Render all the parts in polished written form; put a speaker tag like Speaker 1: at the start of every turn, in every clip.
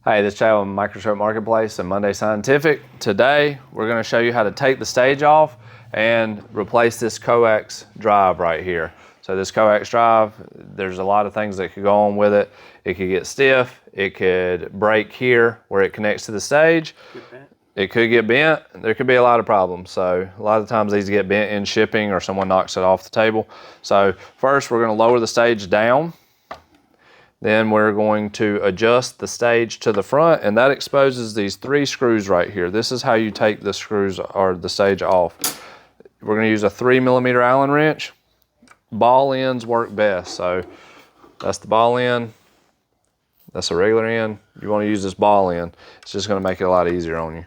Speaker 1: Hey, this channel is Microscope Marketplace and Munday Scientific. Today, we're going to show you how to take the stage off and replace this Coax drive right here. So this Coax drive, there's a lot of things that could go on with it. It could get stiff, it could break here where it connects to the stage. It could get bent. There could be a lot of problems. So a lot of times these get bent in shipping or someone knocks it off the table. So first we're going to lower the stage down. Then we're going to adjust the stage to the front, and that exposes these 3 screws right here. This is how you take the screws or the stage off. We're going to use a 3mm Allen wrench. Ball ends work best. So that's the ball end. That's a regular end. You want to use this ball end. It's just going to make it a lot easier on you.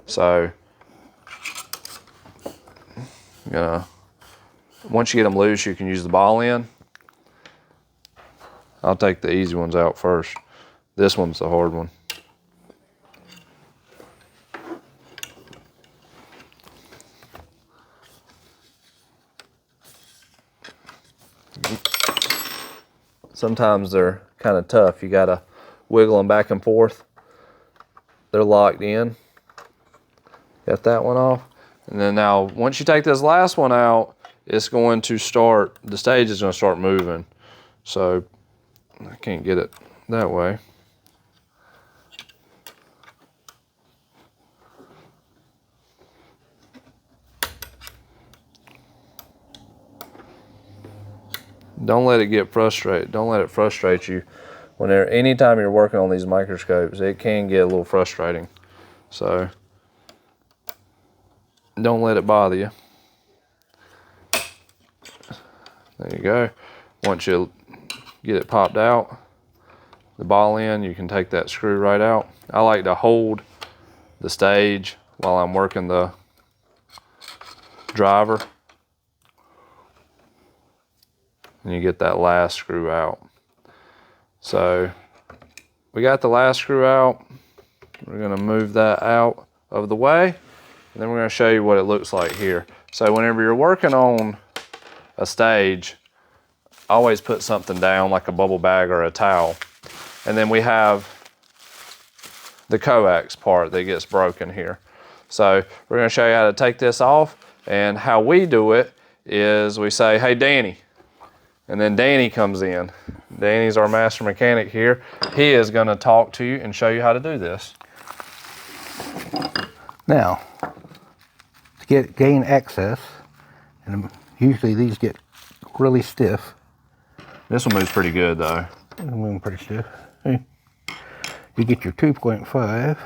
Speaker 1: So once you get them loose, you can use the ball end. I'll take the easy ones out first. This one's the hard one. Sometimes they're kind of tough. You gotta wiggle them back and forth. They're locked in. Got that one off. And then now, once you take this last one out, it's going to start, the stage is gonna start moving. So I can't get it that way. Don't let it get frustrated. Don't let it frustrate you. Anytime you're working on these microscopes, it can get a little frustrating. So don't let it bother you. There you go. Once you get it popped out, the ball end, you can take that screw right out. I like to hold the stage while I'm working the driver. And you get that last screw out. So we got the last screw out. We're gonna move that out of the way. And then we're gonna show you what it looks like here. So whenever you're working on a stage, always put something down like a bubble bag or a towel. And then we have the Coax part that gets broken here. So we're gonna show you how to take this off, and how we do it is we say, hey Danny, and then Danny comes in. Danny's our master mechanic here. He is gonna talk to you and show you how to do this.
Speaker 2: Now, to gain access, and usually these get really stiff.
Speaker 1: This one moves pretty good though.
Speaker 2: It's moving pretty stiff. You get your 2.5.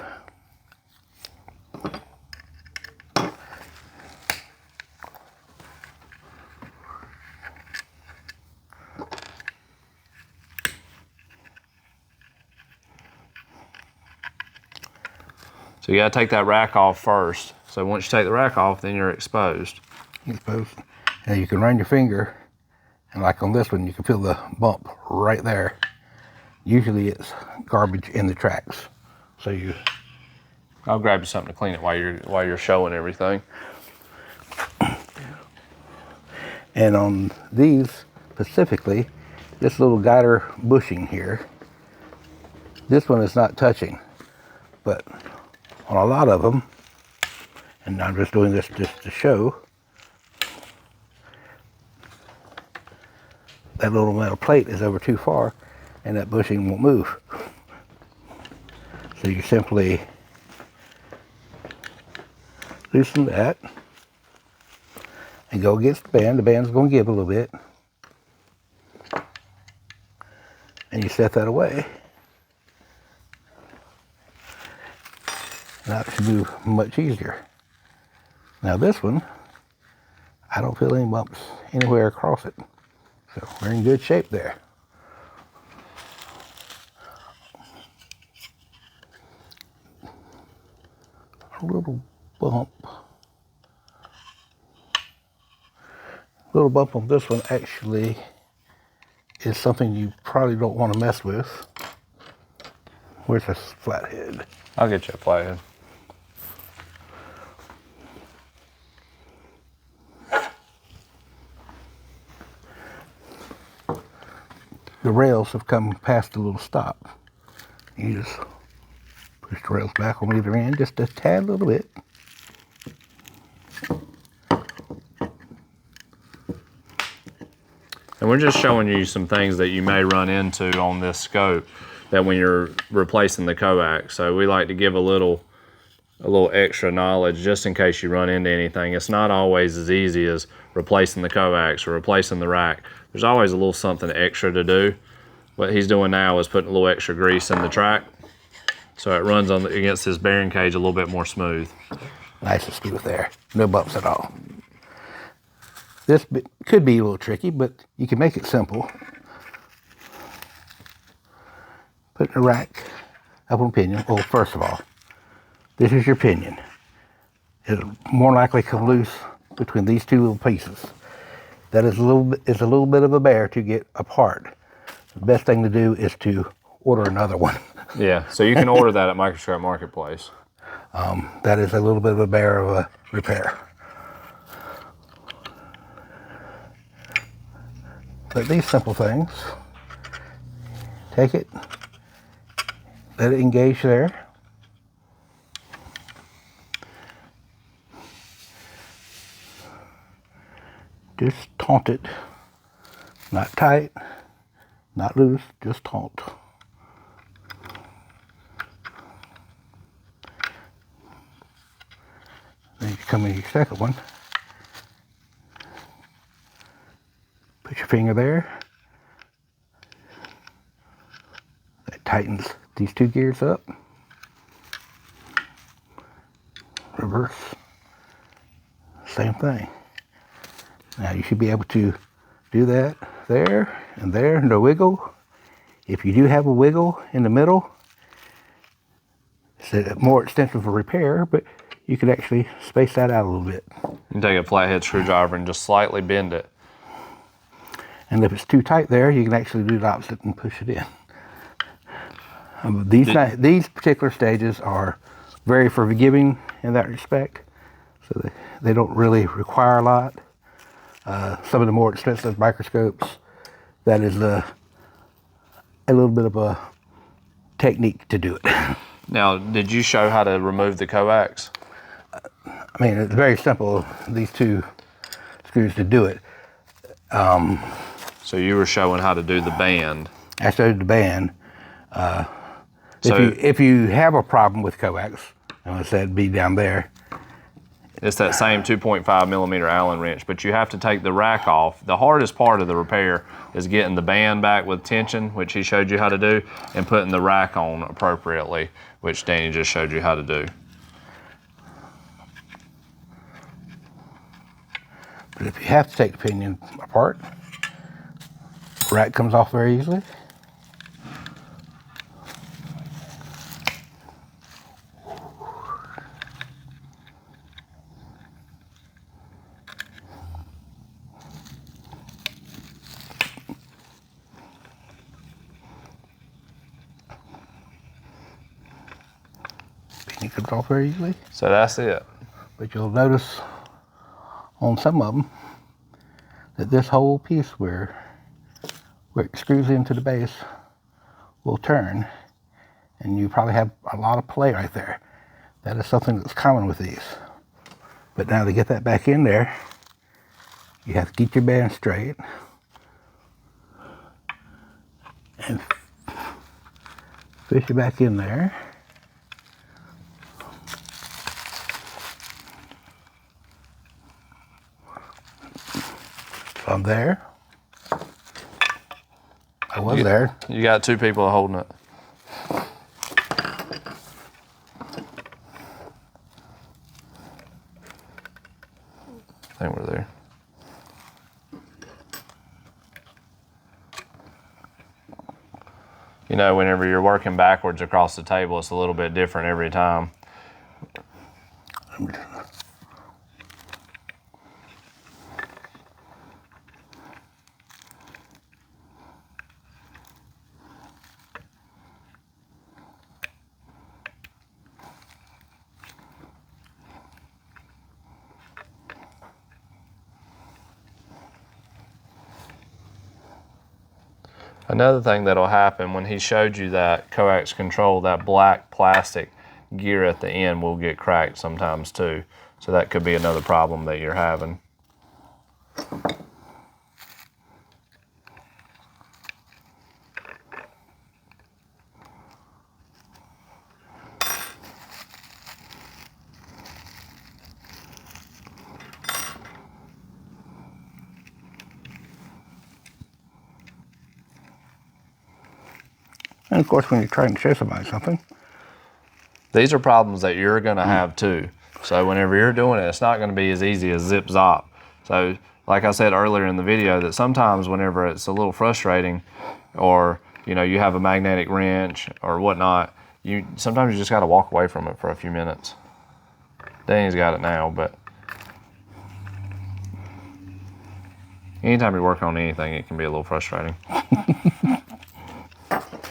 Speaker 1: So you gotta take that rack off first. So once you take the rack off, then you're exposed.
Speaker 2: Exposed. Now you can run your finger, and like on this one, you can feel the bump right there. Usually it's garbage in the tracks. So
Speaker 1: I'll grab you something to clean it while you're showing everything.
Speaker 2: And on these specifically, this little guider bushing here, this one is not touching, but on a lot of them, and I'm just doing this just to show, that little metal plate is over too far and that bushing won't move. So you simply loosen that and go against the band. The band's going to give a little bit. And you set that away. Now it should move much easier. Now this one, I don't feel any bumps anywhere across it. So we're in good shape there. A little bump. Little bump on this one actually is something you probably don't want to mess with. Where's this flathead?
Speaker 1: I'll get you a flathead.
Speaker 2: The rails have come past a little stop. You just Push the rails back on either end just a tad little bit.
Speaker 1: And we're just showing you some things that you may run into on this scope that when you're replacing the coax. So we like to give a little extra knowledge just in case you run into anything. It's not always as easy as replacing the coax or replacing the rack. There's always a little something extra to do. What he's doing now is putting a little extra grease in the track so it runs on against this bearing cage a little bit more smooth.
Speaker 2: Nice and smooth there. No bumps at all. This could be a little tricky, but you can make it simple. Putting the rack up on pinion. Well, first of all, this is your pinion. It'll more likely come loose between these two little pieces. That is a little bit of a bear to get apart. The best thing to do is to order another one.
Speaker 1: Yeah, so you can order that at Microscope Marketplace.
Speaker 2: That is a little bit of a bear of a repair. But these simple things, take it, let it engage there. Just taunt it, not tight, not loose, just taunt. Then you come in your second one. Put your finger there. That tightens these two gears up. Reverse. Same thing. Now you should be able to do that there and there, no wiggle. If you do have a wiggle in the middle, it's a more extensive repair, but you can actually space that out a little bit.
Speaker 1: You can take a flathead screwdriver and just slightly bend it.
Speaker 2: And if it's too tight there, you can actually do the opposite and push it in. These particular stages are very forgiving in that respect, so they don't really require a lot. Some of the more expensive microscopes, that is a little bit of a technique to do it.
Speaker 1: Now, did you show how to remove the coax?
Speaker 2: I mean, it's very simple, these two screws to do it.
Speaker 1: So you were showing how to do the band.
Speaker 2: I showed the band. If you have a problem with coax, I said be down there.
Speaker 1: It's that same 2.5 millimeter Allen wrench, but you have to take the rack off. The hardest part of the repair is getting the band back with tension, which he showed you how to do, and putting the rack on appropriately, which Danny just showed you how to do.
Speaker 2: But if you have to take the pinion apart, the rack comes off very easily. Pinion comes off very easily.
Speaker 1: So that's it.
Speaker 2: But you'll notice on some of them that this whole piece where it screws into the base will turn, and you probably have a lot of play right there. That is something that's common with these. But now to get that back in there, you have to keep your band straight and fish it back in there. I'm there. I was there.
Speaker 1: You got two people holding it. I think we're there. You know, whenever you're working backwards across the table, it's a little bit different every time. Another thing that'll happen when he showed you that coax control, that black plastic, gear at the end will get cracked sometimes too. So that could be another problem that you're having.
Speaker 2: And of course, when you're trying to show somebody something,
Speaker 1: these are problems that you're gonna have too. So whenever you're doing it, it's not gonna be as easy as zip zop. So like I said earlier in the video, that sometimes whenever it's a little frustrating, or you know, you have a magnetic wrench or whatnot, sometimes you just gotta walk away from it for a few minutes. Danny's got it now, but anytime you're working on anything, it can be a little frustrating.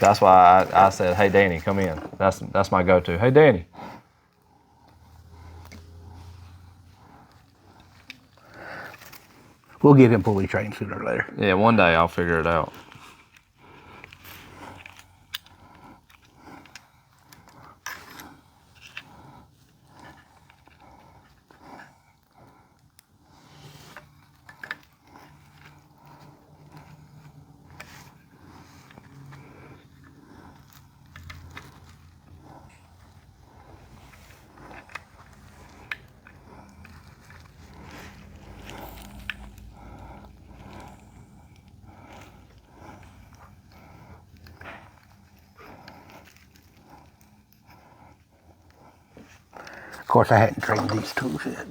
Speaker 1: That's why I said, hey, Danny, come in. That's my go-to. Hey, Danny.
Speaker 2: we'll get him fully trained sooner or later.
Speaker 1: Yeah, one day I'll figure it out.
Speaker 2: Of course, I hadn't trained these tools yet.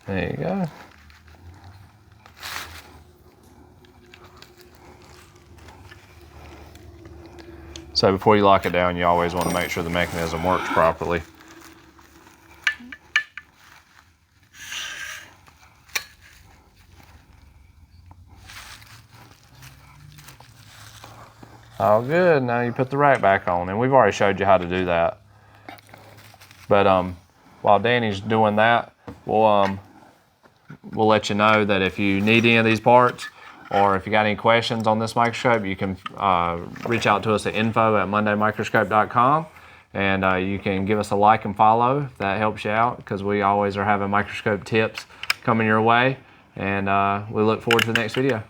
Speaker 1: There you go. So before you lock it down, you always want to make sure the mechanism works properly. All good. Now you put the rack back on, and we've already showed you how to do that. But while Danny's doing that, we'll let you know that if you need any of these parts, or if you got any questions on this microscope, you can reach out to us at info@mundaymicroscope.com, and you can give us a like and follow if that helps you out, because we always are having microscope tips coming your way, and we look forward to the next video.